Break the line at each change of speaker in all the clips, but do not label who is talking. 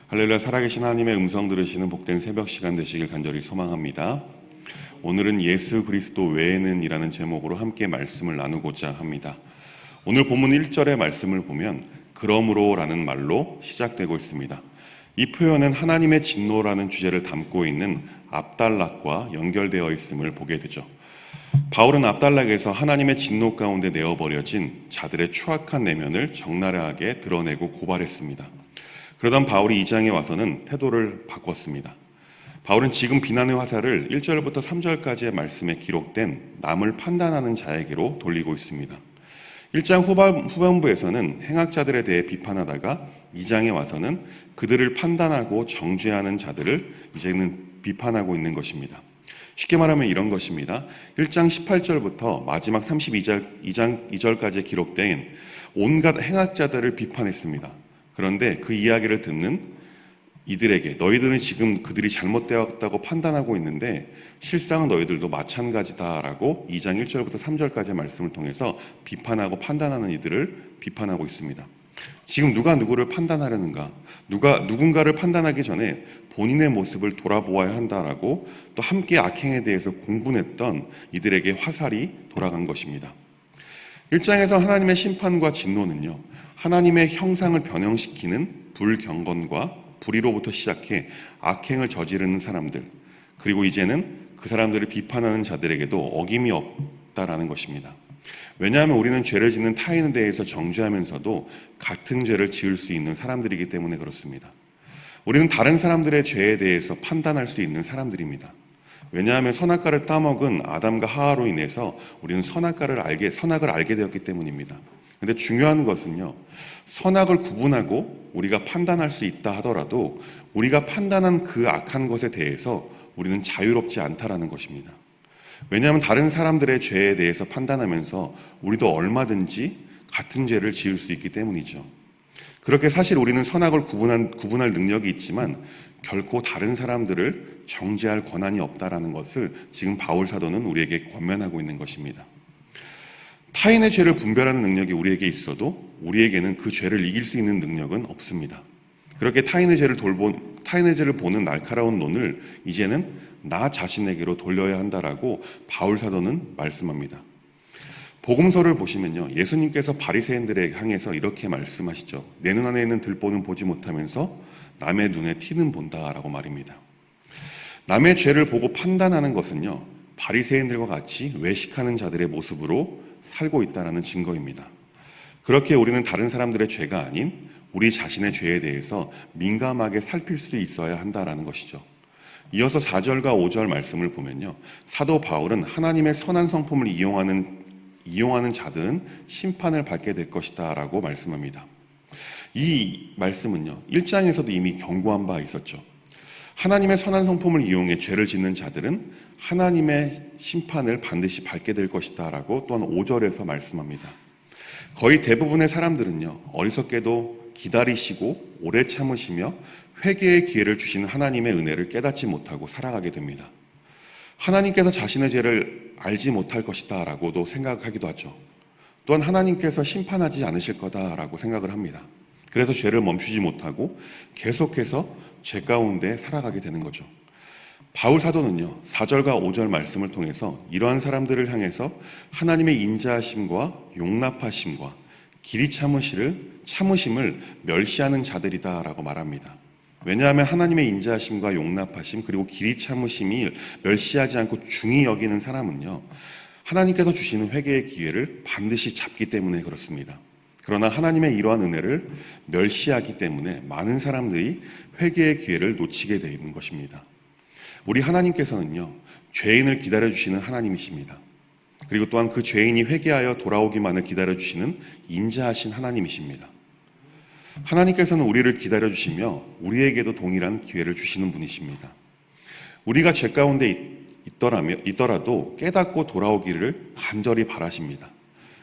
할렐루야. 살아계신 하나님의 음성 들으시는 복된 새벽 시간 되시길 간절히 소망합니다. 오늘은 예수 그리스도 외에는 이라는 제목으로 함께 말씀을 나누고자 합니다. 오늘 본문 1절의 말씀을 보면 그러므로 라는 말로 시작되고 있습니다. 이 표현은 하나님의 진노라는 주제를 담고 있는 압달락과 연결되어 있음을 보게 되죠. 바울은 압달락에서 하나님의 진노 가운데 내어버려진 자들의 추악한 내면을 적나라하게 드러내고 고발했습니다. 그러던 바울이 2장에 와서는 태도를 바꿨습니다. 바울은 지금 비난의 화살을 1절부터 3절까지의 말씀에 기록된 남을 판단하는 자에게로 돌리고 있습니다. 1장 후반부에서는 행악자들에 대해 비판하다가 2장에 와서는 그들을 판단하고 정죄하는 자들을 이제는 비판하고 있는 것입니다. 쉽게 말하면 이런 것입니다. 1장 18절부터 마지막 2장 2절까지 기록된 온갖 행악자들을 비판했습니다. 그런데 그 이야기를 듣는 이들에게 너희들은 지금 그들이 잘못되었다고 판단하고 있는데 실상은 너희들도 마찬가지다라고 2장 1절부터 3절까지의 말씀을 통해서 비판하고 판단하는 이들을 비판하고 있습니다. 지금 누가 누구를 판단하려는가? 누군가를 판단하기 전에 본인의 모습을 돌아보아야 한다라고 또 함께 악행에 대해서 공분했던 이들에게 화살이 돌아간 것입니다. 1장에서 하나님의 심판과 진노는요, 하나님의 형상을 변형시키는 불경건과 불의로부터 시작해 악행을 저지르는 사람들, 그리고 이제는 그 사람들을 비판하는 자들에게도 어김이 없다라는 것입니다. 왜냐하면 우리는 죄를 짓는 타인에 대해서 정죄하면서도 같은 죄를 지을 수 있는 사람들이기 때문에 그렇습니다. 우리는 다른 사람들의 죄에 대해서 판단할 수 있는 사람들입니다. 왜냐하면 선악과를 따먹은 아담과 하와로 인해서 우리는 선악을 알게 되었기 때문입니다. 근데 중요한 것은요, 선악을 구분하고 우리가 판단할 수 있다 하더라도 우리가 판단한 그 악한 것에 대해서 우리는 자유롭지 않다라는 것입니다. 왜냐하면 다른 사람들의 죄에 대해서 판단하면서 우리도 얼마든지 같은 죄를 지을 수 있기 때문이죠. 그렇게 사실 우리는 선악을 구분할 능력이 있지만 결코 다른 사람들을 정죄할 권한이 없다라는 것을 지금 바울 사도는 우리에게 권면하고 있는 것입니다. 타인의 죄를 분별하는 능력이 우리에게 있어도 우리에게는 그 죄를 이길 수 있는 능력은 없습니다. 그렇게 타인의 죄를 보는 날카로운 눈을 이제는 나 자신에게로 돌려야 한다라고 바울 사도는 말씀합니다. 복음서를 보시면요, 예수님께서 바리새인들에 향해서 이렇게 말씀하시죠. 내 눈 안에 있는 들보는 보지 못하면서 남의 눈에 티는 본다라고 말입니다. 남의 죄를 보고 판단하는 것은요, 바리새인들과 같이 외식하는 자들의 모습으로 살고 있다는 증거입니다. 그렇게 우리는 다른 사람들의 죄가 아닌 우리 자신의 죄에 대해서 민감하게 살필 수 있어야 한다는 것이죠. 이어서 4절과 5절 말씀을 보면요, 사도 바울은 하나님의 선한 성품을 이용하는 자들은 심판을 받게 될 것이다 라고 말씀합니다. 이 말씀은요, 1장에서도 이미 경고한 바 있었죠. 하나님의 선한 성품을 이용해 죄를 짓는 자들은 하나님의 심판을 반드시 받게 될 것이다 라고 또한 5절에서 말씀합니다. 거의 대부분의 사람들은요, 어리석게도 기다리시고 오래 참으시며 회개의 기회를 주시는 하나님의 은혜를 깨닫지 못하고 살아가게 됩니다. 하나님께서 자신의 죄를 알지 못할 것이다 라고도 생각하기도 하죠. 또한 하나님께서 심판하지 않으실 거다라고 생각을 합니다. 그래서 죄를 멈추지 못하고 계속해서 죄 가운데 살아가게 되는 거죠. 바울 사도는요, 4절과 5절 말씀을 통해서 이러한 사람들을 향해서 하나님의 인자하심과 용납하심과 길이 참으심을 멸시하는 자들이다라고 말합니다. 왜냐하면 하나님의 인자하심과 용납하심 그리고 길이 참으심이 멸시하지 않고 중히 여기는 사람은요, 하나님께서 주시는 회개의 기회를 반드시 잡기 때문에 그렇습니다. 그러나 하나님의 이러한 은혜를 멸시하기 때문에 많은 사람들이 회개의 기회를 놓치게 되는 것입니다. 우리 하나님께서는요, 죄인을 기다려주시는 하나님이십니다. 그리고 또한 그 죄인이 회개하여 돌아오기만을 기다려주시는 인자하신 하나님이십니다. 하나님께서는 우리를 기다려주시며 우리에게도 동일한 기회를 주시는 분이십니다. 우리가 죄 가운데 있더라도 깨닫고 돌아오기를 간절히 바라십니다.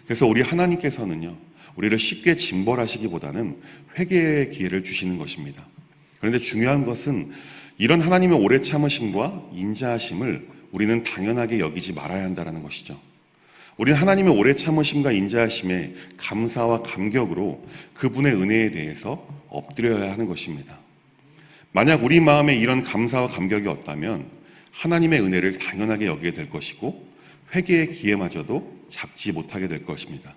그래서 우리 하나님께서는요, 우리를 쉽게 징벌하시기보다는 회개의 기회를 주시는 것입니다. 그런데 중요한 것은 이런 하나님의 오래 참으심과 인자하심을 우리는 당연하게 여기지 말아야 한다는 것이죠. 우리는 하나님의 오래 참으심과 인자하심에 감사와 감격으로 그분의 은혜에 대해서 엎드려야 하는 것입니다. 만약 우리 마음에 이런 감사와 감격이 없다면 하나님의 은혜를 당연하게 여기게 될 것이고 회개의 기회마저도 잡지 못하게 될 것입니다.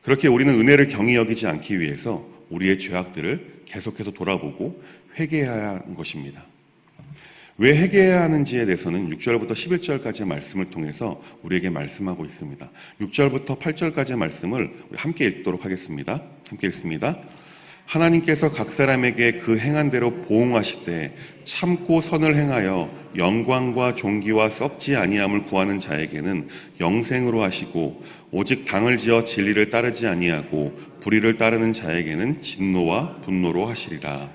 그렇게 우리는 은혜를 경히 여기지 않기 위해서 우리의 죄악들을 계속해서 돌아보고 회개해야 하는 것입니다. 왜 회개해야 하는지에 대해서는 6절부터 11절까지의 말씀을 통해서 우리에게 말씀하고 있습니다. 6절부터 8절까지의 말씀을 우리 함께 읽도록 하겠습니다. 함께 읽습니다. 하나님께서 각 사람에게 그 행한 대로 보응하시되 참고 선을 행하여 영광과 존귀와 썩지 아니함을 구하는 자에게는 영생으로 하시고 오직 당을 지어 진리를 따르지 아니하고 불의를 따르는 자에게는 진노와 분노로 하시리라.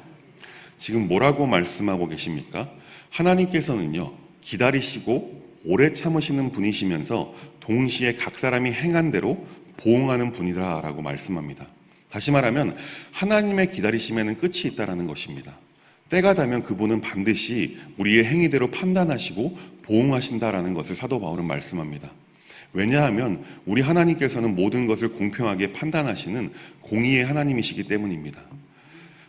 지금 뭐라고 말씀하고 계십니까? 하나님께서는요, 기다리시고 오래 참으시는 분이시면서 동시에 각 사람이 행한 대로 보응하는 분이라고 말씀합니다. 다시 말하면 하나님의 기다리심에는 끝이 있다라는 것입니다. 때가 되면 그분은 반드시 우리의 행위대로 판단하시고 보응하신다라는 것을 사도 바울은 말씀합니다. 왜냐하면 우리 하나님께서는 모든 것을 공평하게 판단하시는 공의의 하나님이시기 때문입니다.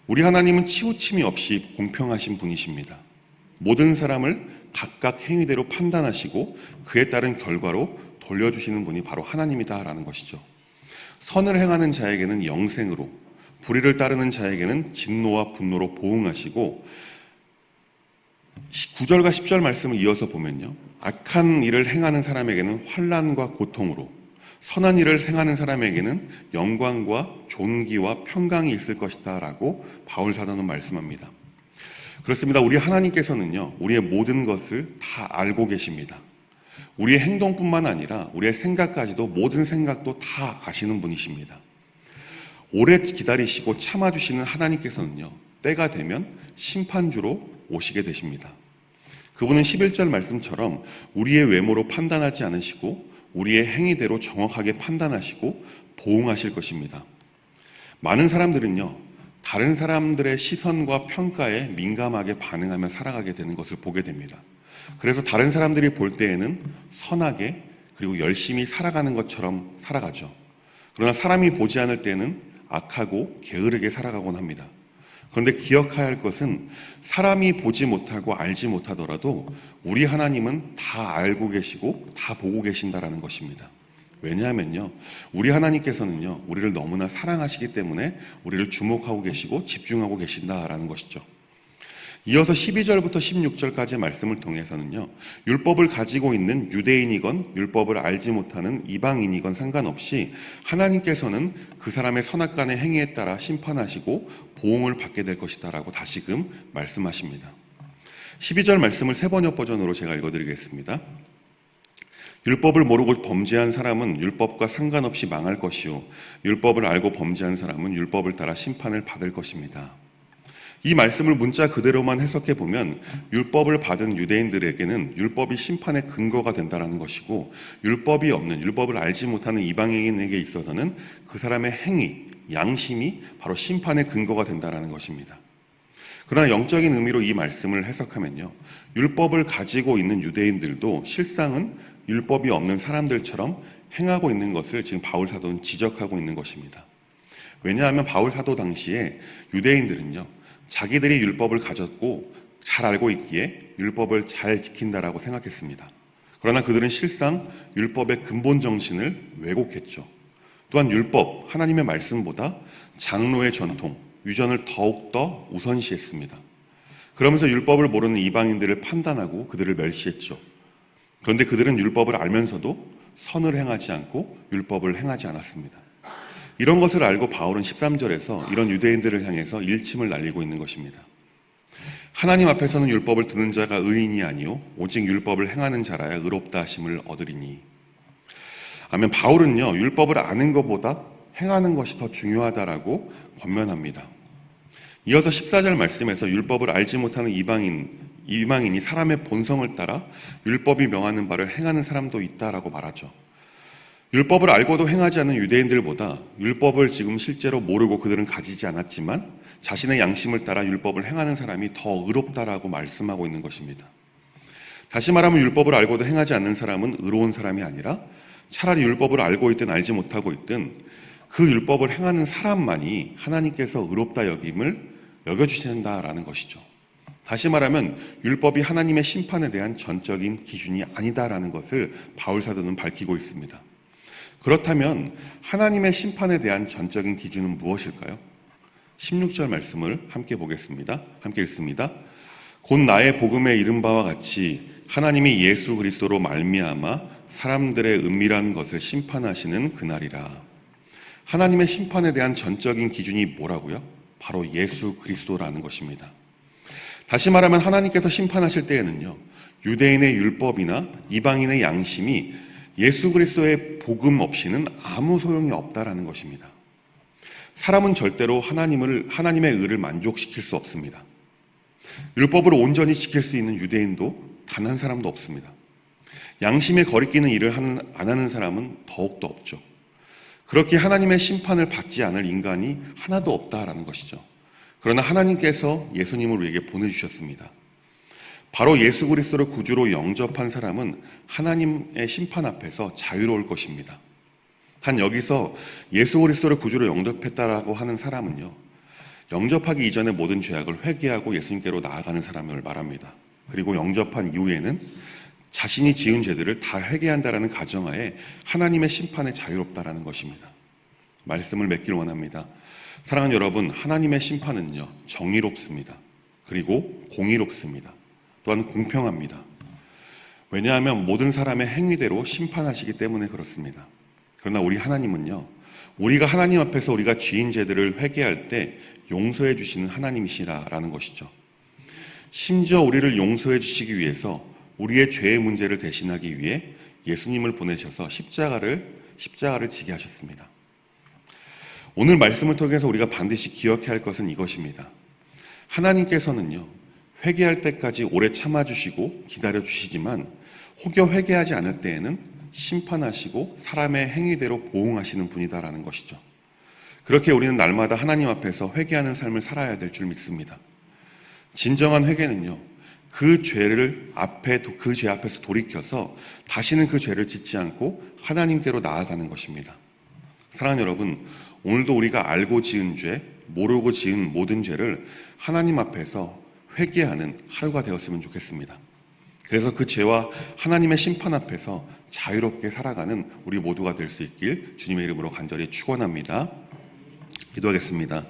우리 하나님은 치우침이 없이 공평하신 분이십니다. 모든 사람을 각각 행위대로 판단하시고 그에 따른 결과로 돌려주시는 분이 바로 하나님이다라는 것이죠. 선을 행하는 자에게는 영생으로, 불의를 따르는 자에게는 진노와 분노로 보응하시고 9절과 10절 말씀을 이어서 보면요, 악한 일을 행하는 사람에게는 환난과 고통으로, 선한 일을 행하는 사람에게는 영광과 존귀와 평강이 있을 것이다 라고 바울 사도는 말씀합니다. 그렇습니다. 우리 하나님께서는요, 우리의 모든 것을 다 알고 계십니다. 우리의 행동뿐만 아니라 우리의 생각까지도, 모든 생각도 다 아시는 분이십니다. 오래 기다리시고 참아주시는 하나님께서는요, 때가 되면 심판주로 오시게 되십니다. 그분은 11절 말씀처럼 우리의 외모로 판단하지 않으시고 우리의 행위대로 정확하게 판단하시고 보응하실 것입니다. 많은 사람들은요, 다른 사람들의 시선과 평가에 민감하게 반응하며 살아가게 되는 것을 보게 됩니다. 그래서 다른 사람들이 볼 때에는 선하게 그리고 열심히 살아가는 것처럼 살아가죠. 그러나 사람이 보지 않을 때는 악하고 게으르게 살아가곤 합니다. 그런데 기억해야 할 것은 사람이 보지 못하고 알지 못하더라도 우리 하나님은 다 알고 계시고 다 보고 계신다라는 것입니다. 왜냐하면요, 우리 하나님께서는요, 우리를 너무나 사랑하시기 때문에 우리를 주목하고 계시고 집중하고 계신다라는 것이죠. 이어서 12절부터 16절까지의 말씀을 통해서는요, 율법을 가지고 있는 유대인이건 율법을 알지 못하는 이방인이건 상관없이 하나님께서는 그 사람의 선악간의 행위에 따라 심판하시고 보응을 받게 될 것이다라고 다시금 말씀하십니다. 12절 말씀을 세번역 버전으로 제가 읽어드리겠습니다. 율법을 모르고 범죄한 사람은 율법과 상관없이 망할 것이요, 율법을 알고 범죄한 사람은 율법을 따라 심판을 받을 것입니다. 이 말씀을 문자 그대로만 해석해 보면 율법을 받은 유대인들에게는 율법이 심판의 근거가 된다는 것이고, 율법이 없는, 율법을 알지 못하는 이방인에게 있어서는 그 사람의 행위, 양심이 바로 심판의 근거가 된다는 것입니다. 그러나 영적인 의미로 이 말씀을 해석하면요, 율법을 가지고 있는 유대인들도 실상은 율법이 없는 사람들처럼 행하고 있는 것을 지금 바울 사도는 지적하고 있는 것입니다. 왜냐하면 바울 사도 당시에 유대인들은요, 자기들이 율법을 가졌고 잘 알고 있기에 율법을 잘 지킨다라고 생각했습니다. 그러나 그들은 실상 율법의 근본 정신을 왜곡했죠. 또한 율법, 하나님의 말씀보다 장로의 전통, 유전을 더욱더 우선시했습니다. 그러면서 율법을 모르는 이방인들을 판단하고 그들을 멸시했죠. 그런데 그들은 율법을 알면서도 선을 행하지 않고 율법을 행하지 않았습니다. 이런 것을 알고 바울은 13절에서 이런 유대인들을 향해서 일침을 날리고 있는 것입니다. 하나님 앞에서는 율법을 듣는 자가 의인이 아니요 오직 율법을 행하는 자라야 의롭다 하심을 얻으리니. 아멘. 바울은요, 율법을 아는 것보다 행하는 것이 더 중요하다라고 권면합니다. 이어서 14절 말씀에서 율법을 알지 못하는 이방인이 사람의 본성을 따라 율법이 명하는 바를 행하는 사람도 있다라고 말하죠. 율법을 알고도 행하지 않는 유대인들보다 율법을 지금 실제로 모르고 그들은 가지지 않았지만 자신의 양심을 따라 율법을 행하는 사람이 더 의롭다라고 말씀하고 있는 것입니다. 다시 말하면 율법을 알고도 행하지 않는 사람은 의로운 사람이 아니라 차라리 율법을 알고 있든 알지 못하고 있든 그 율법을 행하는 사람만이 하나님께서 의롭다 여김을 여겨주신다라는 것이죠. 다시 말하면 율법이 하나님의 심판에 대한 전적인 기준이 아니다라는 것을 바울 사도는 밝히고 있습니다. 그렇다면 하나님의 심판에 대한 전적인 기준은 무엇일까요? 16절 말씀을 함께 보겠습니다. 함께 읽습니다. 곧 나의 복음에 이른 바와 같이 하나님이 예수 그리스도로 말미암아 사람들의 은밀한 것을 심판하시는 그날이라. 하나님의 심판에 대한 전적인 기준이 뭐라고요? 바로 예수 그리스도라는 것입니다. 다시 말하면 하나님께서 심판하실 때에는요, 유대인의 율법이나 이방인의 양심이 예수 그리스도의 복음 없이는 아무 소용이 없다라는 것입니다. 사람은 절대로 하나님의 의를 만족시킬 수 없습니다. 율법을 온전히 지킬 수 있는 유대인도 단 한 사람도 없습니다. 양심에 거리끼는 일을 안 하는 사람은 더욱더 없죠. 그렇게 하나님의 심판을 받지 않을 인간이 하나도 없다라는 것이죠. 그러나 하나님께서 예수님을 우리에게 보내주셨습니다. 바로 예수 그리스도를 구주로 영접한 사람은 하나님의 심판 앞에서 자유로울 것입니다. 단 여기서 예수 그리스도를 구주로 영접했다라고 하는 사람은요, 영접하기 이전의 모든 죄악을 회개하고 예수님께로 나아가는 사람을 말합니다. 그리고 영접한 이후에는 자신이 지은 죄들을 다 회개한다라는 가정하에 하나님의 심판에 자유롭다라는 것입니다. 말씀을 맺길 원합니다. 사랑하는 여러분, 하나님의 심판은요, 정의롭습니다. 그리고 공의롭습니다. 또한 공평합니다. 왜냐하면 모든 사람의 행위대로 심판하시기 때문에 그렇습니다. 그러나 우리 하나님은요, 우리가 하나님 앞에서 우리가 지은 죄들을 회개할 때 용서해 주시는 하나님이시라는 것이죠. 심지어 우리를 용서해 주시기 위해서 우리의 죄의 문제를 대신하기 위해 예수님을 보내셔서 십자가를 지게 하셨습니다. 오늘 말씀을 통해서 우리가 반드시 기억해야 할 것은 이것입니다. 하나님께서는요, 회개할 때까지 오래 참아주시고 기다려주시지만 혹여 회개하지 않을 때에는 심판하시고 사람의 행위대로 보응하시는 분이다라는 것이죠. 그렇게 우리는 날마다 하나님 앞에서 회개하는 삶을 살아야 될 줄 믿습니다. 진정한 회개는요, 그 죄 앞에서 돌이켜서 다시는 그 죄를 짓지 않고 하나님께로 나아가는 것입니다. 사랑하는 여러분, 오늘도 우리가 알고 지은 죄, 모르고 지은 모든 죄를 하나님 앞에서 회개하는 하루가 되었으면 좋겠습니다. 그래서 그 죄와 하나님의 심판 앞에서 자유롭게 살아가는 우리 모두가 될 수 있길 주님의 이름으로 간절히 축원합니다. 기도하겠습니다.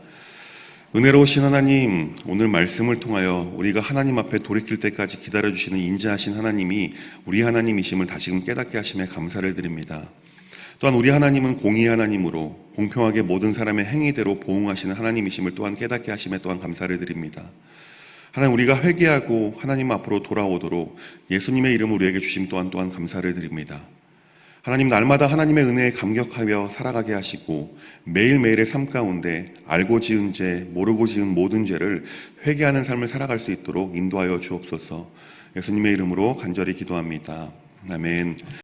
은혜로우신 하나님, 오늘 말씀을 통하여 우리가 하나님 앞에 돌이킬 때까지 기다려주시는 인자하신 하나님이 우리 하나님이심을 다시금 깨닫게 하심에 감사를 드립니다. 또한 우리 하나님은 공의 하나님으로 공평하게 모든 사람의 행위대로 보응하시는 하나님이심을 또한 깨닫게 하심에 또한 감사를 드립니다. 하나님, 우리가 회개하고 하나님 앞으로 돌아오도록 예수님의 이름을 우리에게 주심 또한 감사를 드립니다. 하나님, 날마다 하나님의 은혜에 감격하며 살아가게 하시고 매일매일의 삶 가운데 알고 지은 죄, 모르고 지은 모든 죄를 회개하는 삶을 살아갈 수 있도록 인도하여 주옵소서. 예수님의 이름으로 간절히 기도합니다. 아멘.